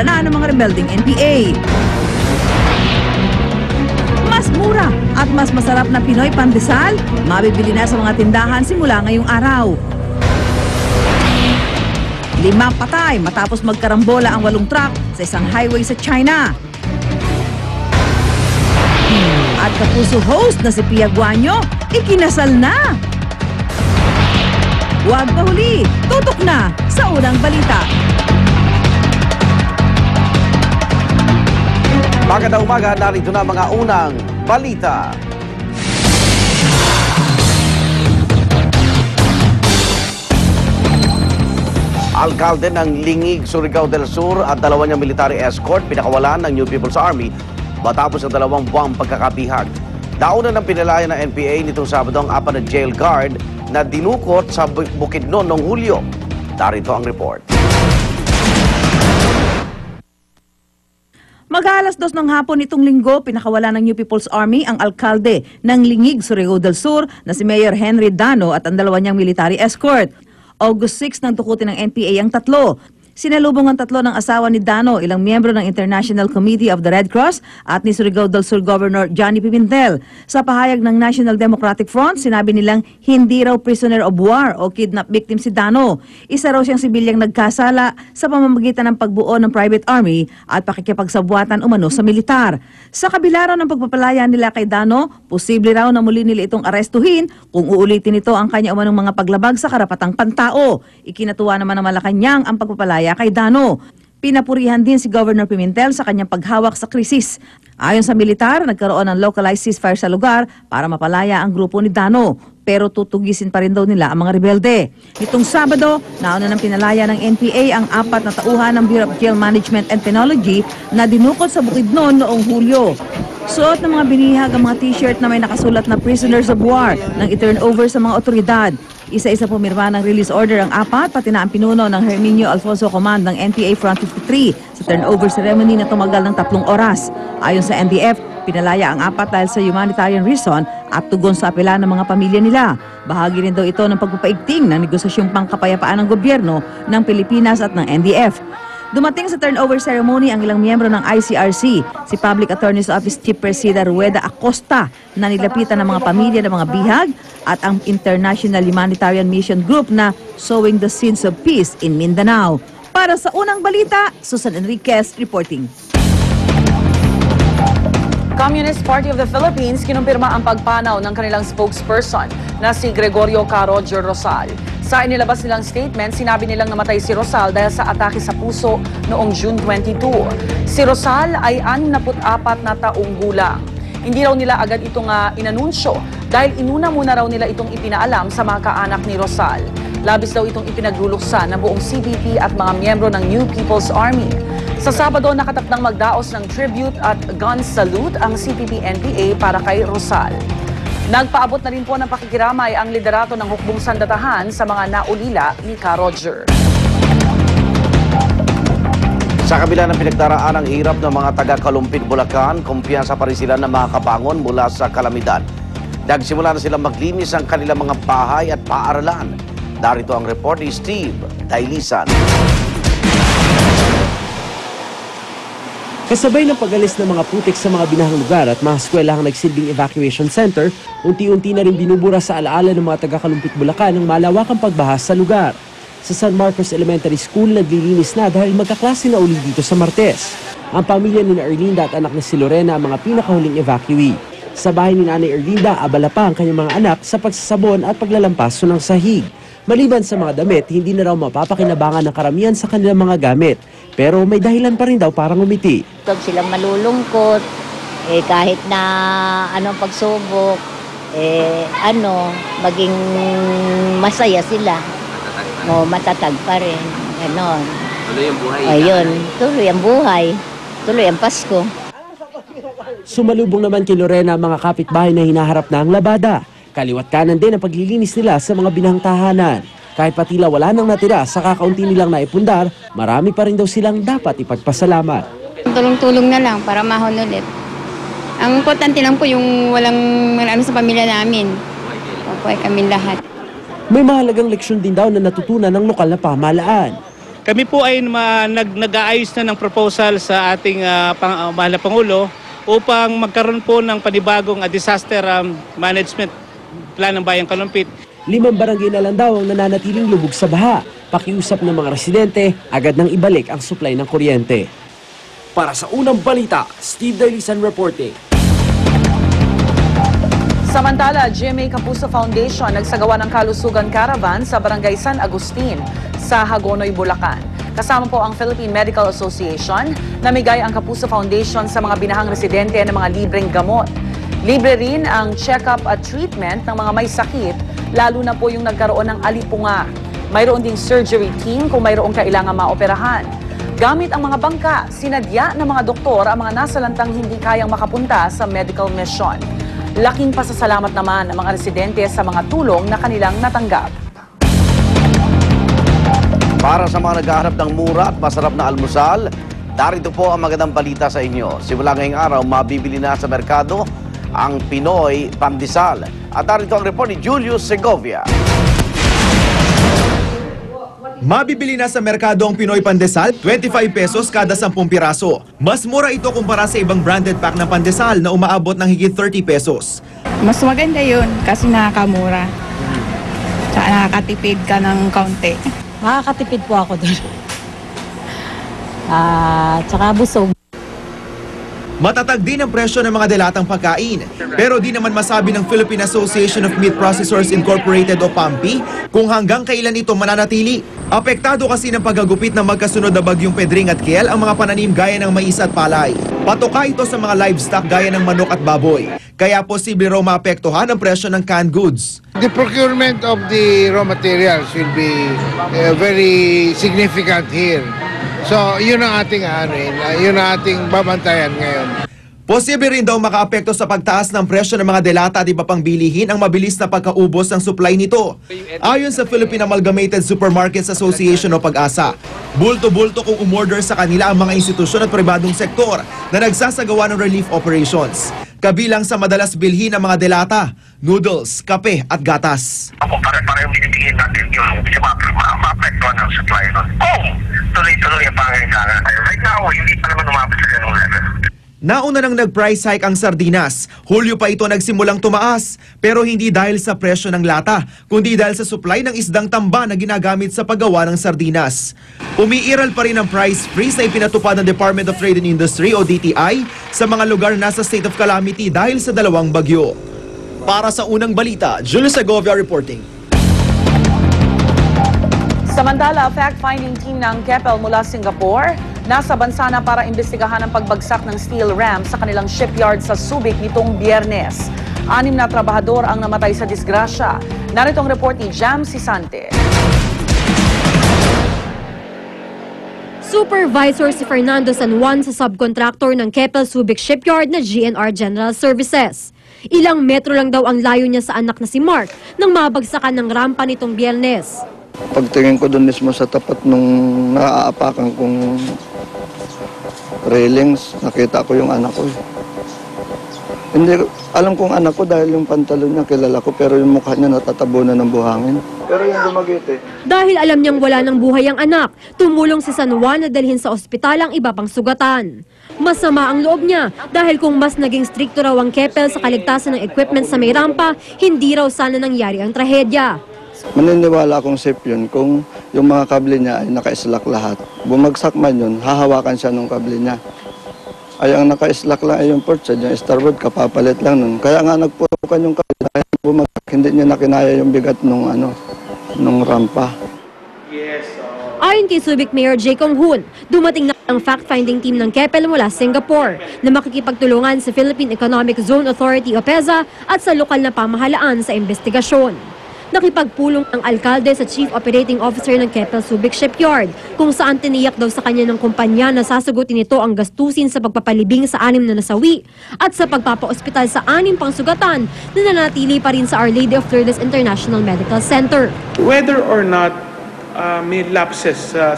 na ng mga rebelding NPA. Mas mura at mas masarap na Pinoy pandesal, mabibili na sa mga tindahan simula ngayong araw. 5 patay matapos magkarambola ang 8 truck sa isang highway sa China. At kapuso host na si Pia Guanyo, ikinasal na. Huwag mahuli, tutok na sa unang balita. Magandang umaga, narito na mga unang balita. Alkalde ng Lingig, Surigao del Sur at 2 niyang military escort pinakawalan ng New People's Army matapos ang 2 buwang pagkakabihag. Nauna ng pinalaya ng NPA nitong Sabado ang 4 na jail guard na dinukot sa Bukidnon noong Hulyo. Narito ang report. Mag-aalas 2 ng hapon nitong linggo, pinakawala ng New People's Army ang alkalde ng Lingig, Surigao del Sur na si Mayor Henry Dano at ang 2 niyang military escort. August 6 nang tukutin ng NPA ang 3. Sinalubong ang 3 ng asawa ni Dano, ilang miyembro ng International Committee of the Red Cross at ni Surigao del Sur Governor Johnny Pimentel. Sa pahayag ng National Democratic Front, sinabi nilang hindi raw prisoner of war o kidnap victim si Dano. Isa raw siyang sibilyang nagkasala sa pamamagitan ng pagbuo ng private army at pakikipagsabwatan umano sa militar. Sa kabila raw ng pagpapalaya nila kay Dano, posible raw na muli nila itong arestuhin kung uulitin ito ang kanya umanong mga paglabag sa karapatang pantao. Ikinatuwa naman ng Malacanang ang pagpapalaya kay Dano. Pinapurihan din si Governor Pimentel sa kanyang paghawak sa krisis. Ayon sa militar, nagkaroon ng localized ceasefire sa lugar para mapalaya ang grupo ni Dano. Pero tutugisin pa rin daw nila ang mga rebelde. Nitong Sabado, nauna ng pinalaya ng NPA ang 4 na tauhan ng Bureau of Jail Management and Penology na dinukot sa Bukidnon noong Hulyo. Suot ng mga binihag ang mga t-shirt na may nakasulat na prisoners of war nang i-turnover sa mga otoridad. Isa-isa pumirma ng release order ang 4, pati na ang pinuno ng Herminio Alfonso Command ng NPA Front 53 sa turnover ceremony na tumagal ng 3 oras. Ayon sa NDF, pinalaya ang 4 dahil sa humanitarian reason at tugon sa apela ng mga pamilya nila. Bahagi rin daw ito ng pagpapaigting ng negosasyong pangkapayapaan ng gobyerno ng Pilipinas at ng NDF. Dumating sa turnover ceremony ang ilang miyembro ng ICRC, si Public Attorney's Office Chief Presida Rueda Acosta na nilapitan ng mga pamilya ng mga bihag at ang International Humanitarian Mission Group na Sowing the Seeds of Peace in Mindanao. Para sa unang balita, Susan Enriquez reporting. Communist Party of the Philippines kinumpirma ang pagpanaw ng kanilang spokesperson na si Gregorio Roger Rosal. Sa inilabas nilang statement, sinabi nilang namatay si Rosal dahil sa atake sa puso noong June 22. Si Rosal ay 64 na taong gulang. Hindi raw nila agad itong inanunsyo dahil inuna muna raw nila itong ipinaalam sa mga kaanak ni Rosal. Labis daw itong ipinagluluksa ng buong CPP at mga miyembro ng New People's Army. Sa Sabado, nakatakdang magdaos ng tribute at gun salute ang CPP-NPA para kay Rosal. Nagpaabot na rin po ng pakikiramay ang liderato ng hukbong sandatahan sa mga naulila ni Roger. Sa kabila ng pinagdaraan ang hirap ng mga taga-Kalumpit, Bulacan, kumpiyansa pa rin sila na makakabangon mula sa kalamidad. Nagsimula na silang maglinis ang kanilang mga bahay at paaralan. Narito ang report ni Steve Dailisan. Kasabay ng pag-alis ng mga putik sa mga binahang lugar at mga eskwelahang nagsilbing evacuation center, unti-unti na rin binubura sa alaala ng mga taga-Kalumpit, Bulacan ang malawakang pagbaha sa lugar. Sa San Marcos Elementary School, naglilinis na dahil magkaklase na uli dito sa Martes. Ang pamilya ni Erlinda at anak na si Lorena ang mga pinakahuling evacuee. Sa bahay ni Nanay Erlinda, abala pa ang kanyang mga anak sa pagsasabon at paglalampaso ng sahig. Maliban sa mga damit, hindi na raw mapapakinabangan ng karamihan sa kanilang mga gamit. Pero may dahilan pa rin daw para ngumiti. Huwag silang malulungkot, kahit na anong pagsubok, maging masaya sila. Matatag pa rin. Ganon. Tuloy ang buhay. Ayun, tuloy ang buhay. Tuloy ang Pasko. Sumalubong naman kay Lorena ang mga kapitbahay na hinaharap na ang labada. Kaliwat kanan din ang paglilinis nila sa mga binahang tahanan. Kahit patila wala nang natira sa kakaunti nilang naipundar, marami pa rin daw silang dapat ipagpasalamat. Tulong-tulong na lang para mahon ulit. Ang importante lang po yung walang sa pamilya namin. Opo, kami lahat. May mahalagang leksyon din daw na natutunan ng lokal na pamahalaan. Kami po ay nag-aayos na ng proposal sa ating mahal na Pangulo upang magkaroon po ng panibagong disaster management plan ng Bayang Kalumpit. 5 barangay na lang daw ang nananatiling lubog sa baha. Pakiusap ng mga residente, agad nang ibalik ang supply ng kuryente. Para sa unang balita, Steve Dailisan reporting. Samantala, GMA Kapuso Foundation nagsagawa ng kalusugan caravan sa Barangay San Agustin sa Hagonoy, Bulacan. Kasama po ang Philippine Medical Association, namigay ang Kapuso Foundation sa mga binahang residente ng mga libreng gamot. Libre rin ang check-up at treatment ng mga may sakit, lalo na po yung nagkaroon ng alipunga. Mayroon ding surgery team kung mayroong kailangan maoperahan. Gamit ang mga bangka, sinadya ng mga doktor ang mga nasalantang hindi kayang makapunta sa medical mission. Laking pasasalamat naman ang mga residente sa mga tulong na kanilang natanggap. Para sa mga naghahanap ng mura at masarap na almusal, darito po ang magandang balita sa inyo. Simula ngayong araw, mabibili na sa merkado ang Pinoy Pandesal. At darito ang report ni Julius Segovia. Mabibili na sa merkado ang Pinoy Pandesal, 25 pesos kada 10 piraso. Mas mura ito kumpara sa ibang branded pack ng pandesal na umaabot ng higit 30 pesos. Mas maganda yun kasi nakakamura. Tsaka nakakatipid ka ng kaunti. Makakatipid po ako doon. Tsaka busog. Matatag din ang presyo ng mga delatang pagkain. Pero di naman masabi ng Philippine Association of Meat Processors Incorporated o PAMPI kung hanggang kailan ito mananatili. Apektado kasi ng paggagupit ng magkasunod na bagyong Pedring at Kiel ang mga pananim gaya ng mais at palay. Patoka ito sa mga livestock gaya ng manok at baboy. Kaya posible raw maapektuhan ang presyo ng canned goods. The procurement of the raw materials will be very significant here. So, yun ang ating yun ang ating babantayan ngayon. Posible rin daw makaapekto sa pagtaas ng presyo ng mga delata at iba pang bilihin ang mabilis na pagkaubos ng supply nito. Ayon sa Philippine Amalgamated Supermarkets Association o PAG-ASA, bulto-bulto kung umorder sa kanila ang mga institusyon at pribadong sektor na nagsasagawa ng relief operations. Kabilang sa madalas bilhin ng mga delata, noodles, kape at gatas. Kung pare-parehong binibigyan natin yung maapektuhan ng supply nun. Kung tuloy-tuloy ang pangangailangan. Right now, hindi pa naman umabot sa ganung level. Nauna nang nag-price hike ang sardinas. Hulyo pa ito nagsimulang tumaas. Pero hindi dahil sa presyo ng lata, kundi dahil sa supply ng isdang tamba na ginagamit sa paggawa ng sardinas. Umiiral pa rin ang price freeze na ipinatupad ng Department of Trade and Industry o DTI sa mga lugar na sa state of calamity dahil sa dalawang bagyo. Para sa unang balita, Julius Segovia reporting. Samantala, fact-finding team ng Keppel mula Singapore nasa bansa na para imbestigahan ang pagbagsak ng steel ram sa kanilang shipyard sa Subic nitong Biyernes. 6 na trabahador ang namatay sa disgrasya. Narito ang report ni Jam Sisante. Supervisor si Fernando San Juan sa subcontractor ng Keppel Subic Shipyard na GNR General Services. Ilang metro lang daw ang layo niya sa anak na si Mark nang mabagsakan ng rampa nitong Biyernes. Pagtingin ko doon mismo sa tapat nung naaapakan kong railings, nakita ko yung anak ko. Hindi, alam kong anak ko dahil yung pantalon niya kilala ko, pero yung mukha niya natatabunan ng buhangin. Pero yung dumagiti. Dahil alam niyang wala ng buhay ang anak, tumulong si San Juan na dalhin sa ospital ang iba pang sugatan. Masama ang loob niya dahil kung mas naging strikto raw ang Keppel sa kaligtasan ng equipment sa may rampa, hindi raw sana nangyari ang trahedya. Maniniwala akong safe yun kung yung mga kable niya ay naka-slack lahat. Bumagsak man yun, hahawakan siya ng kable niya. Ay ang naka-slack lang ay yung port siya, yung starboard, kapapalit lang nun. Kaya nga nagpurukan yung kable dahil bumagsak, hindi niya nakinaya yung bigat nung rampa. Ayon kay Subic Mayor J. Kong Hoon, dumating na ang fact-finding team ng Keppel mula Singapore na makikipagtulungan sa Philippine Economic Zone Authority o PEZA at sa lokal na pamahalaan sa investigasyon. Nakipagpulong ang alkalde sa Chief Operating Officer ng Keppel Subic Shipyard kung saan tiniyak daw sa kanya ng kumpanya na sasagutin nito ang gastusin sa pagpapalibing sa 6 na nasawi at sa pagpapaospital sa 6 pang sugatan na nanatili pa rin sa Our Lady of Lourdes International Medical Center. Whether or not may lapses sa